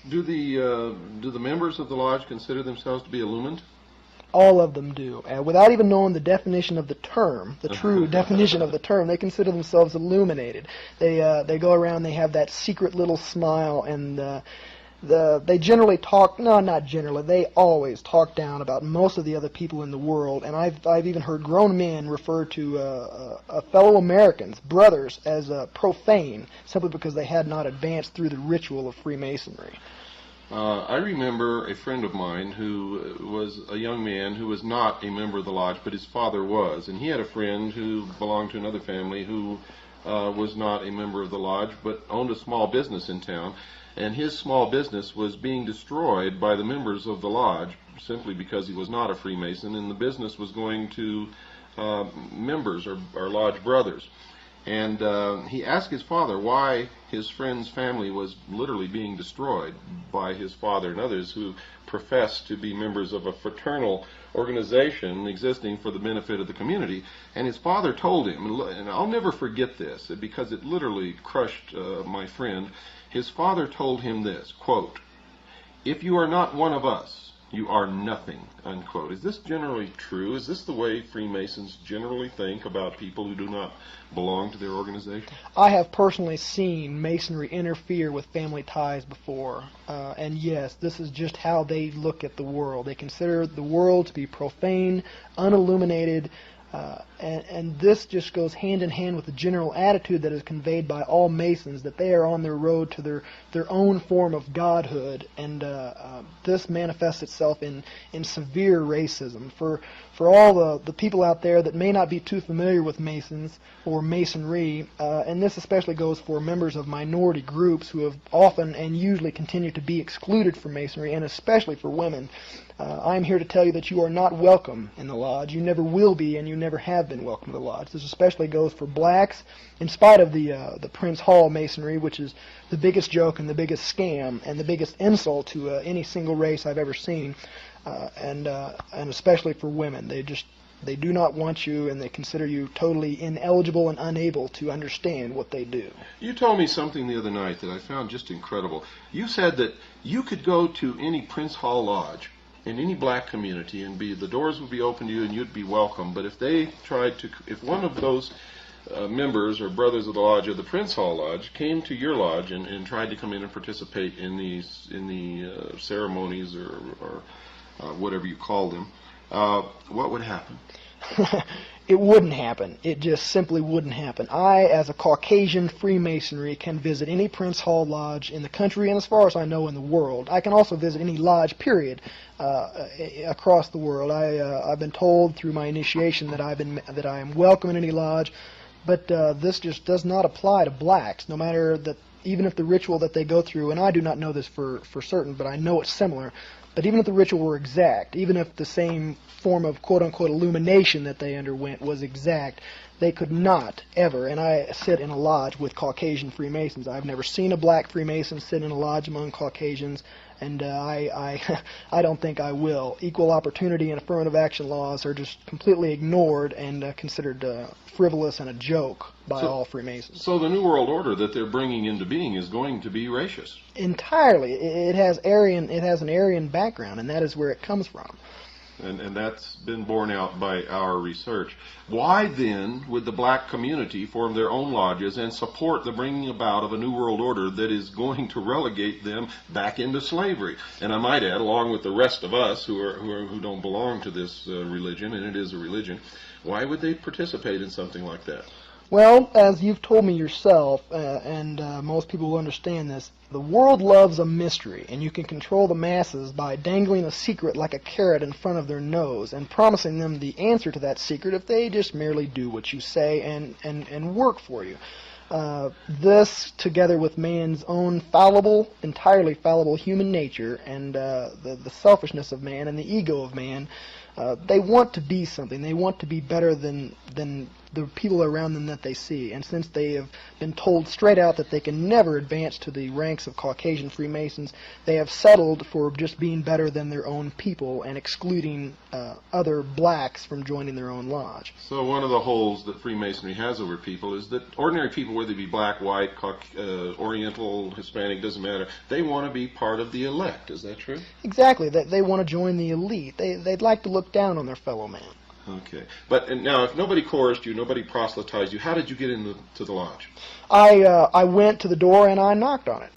Do the members of the lodge consider themselves to be illumined? All of them do. Without even knowing the definition of the term, the true definition of the term, they consider themselves illuminated. They go around, they have that secret little smile, and they generally talk, no, not generally, they always talk down about most of the other people in the world, and I've even heard grown men refer to fellow Americans, brothers, as profane, simply because they had not advanced through the ritual of Freemasonry. I remember a friend of mine who was a young man who was not a member of the lodge, but his father was. And he had a friend who belonged to another family who was not a member of the lodge, but owned a small business in town. And his small business was being destroyed by the members of the lodge simply because he was not a Freemason, and the business was going to members or lodge brothers. And he asked his father why his friend's family was literally being destroyed by his father and others who professed to be members of a fraternal organization existing for the benefit of the community. And his father told him, and I'll never forget this because it literally crushed my friend. His father told him this, quote, "If you are not one of us, you are nothing," unquote. Is this generally true? Is this the way Freemasons generally think about people who do not belong to their organization? I have personally seen Masonry interfere with family ties before, and yes, this is just how they look at the world. They consider the world to be profane, unilluminated, and this just goes hand in hand with the general attitude that is conveyed by all Masons, that they are on their road to their own form of godhood, and this manifests itself in severe racism. For all the people out there that may not be too familiar with Masons or Masonry, and this especially goes for members of minority groups who have often and usually continue to be excluded from Masonry, and especially for women, I'm here to tell you that you are not welcome in the lodge. You never will be, and you never have been welcome to the lodge. This especially goes for blacks, in spite of the Prince Hall Masonry, which is the biggest joke and the biggest scam and the biggest insult to any single race I've ever seen, and especially for women. They do not want you, and they consider you totally ineligible and unable to understand what they do. You told me something the other night that I found just incredible. You said that you could go to any Prince Hall Lodge in any black community and the doors would be open to you and you'd be welcome, but if one of those members or brothers of the lodge or the Prince Hall Lodge came to your lodge and tried to come in and participate in the ceremonies or whatever you call them, what would happen? It wouldn't happen. It just simply wouldn't happen. I, as a Caucasian Freemasonry, can visit any Prince Hall Lodge in the country and, as far as I know, in the world. I can also visit any lodge, period, across the world. I've been told through my initiation that I am welcome in any lodge, but this just does not apply to blacks, no matter that. Even if the ritual that they go through, and I do not know this for certain, but I know it's similar, but even if the ritual were exact, even if the same form of quote-unquote illumination that they underwent was exact, they could not ever, and I sit in a lodge with Caucasian Freemasons. I've never seen a black Freemason sit in a lodge among Caucasians, and I don't think I will. Equal opportunity and affirmative action laws are just completely ignored and considered frivolous and a joke by all Freemasons. So the New World Order that they're bringing into being is going to be racist? Entirely. It has an Aryan background, and that is where it comes from. And that's been borne out by our research. Why then would the black community form their own lodges and support the bringing about of a New World Order that is going to relegate them back into slavery? And I might add, along with the rest of us who don't belong to this religion, and it is a religion, why would they participate in something like that? Well, as you've told me yourself, and most people will understand this, the world loves a mystery, and you can control the masses by dangling a secret like a carrot in front of their nose and promising them the answer to that secret if they just merely do what you say and work for you. This, together with man's own entirely fallible human nature and the selfishness of man and the ego of man, they want to be something. They want to be better than the people around them that they see. And since they have been told straight out that they can never advance to the ranks of Caucasian Freemasons, they have settled for just being better than their own people and excluding other blacks from joining their own lodge. So one of the holes that Freemasonry has over people is that ordinary people, whether they be black, white, Oriental, Hispanic, doesn't matter, they want to be part of the elect. Is that true? Exactly. They want to join the elite. They'd like to look down on their fellow man. Okay. But now, if nobody coerced you, nobody proselytized you, how did you get into the lodge? I went to the door and I knocked on it.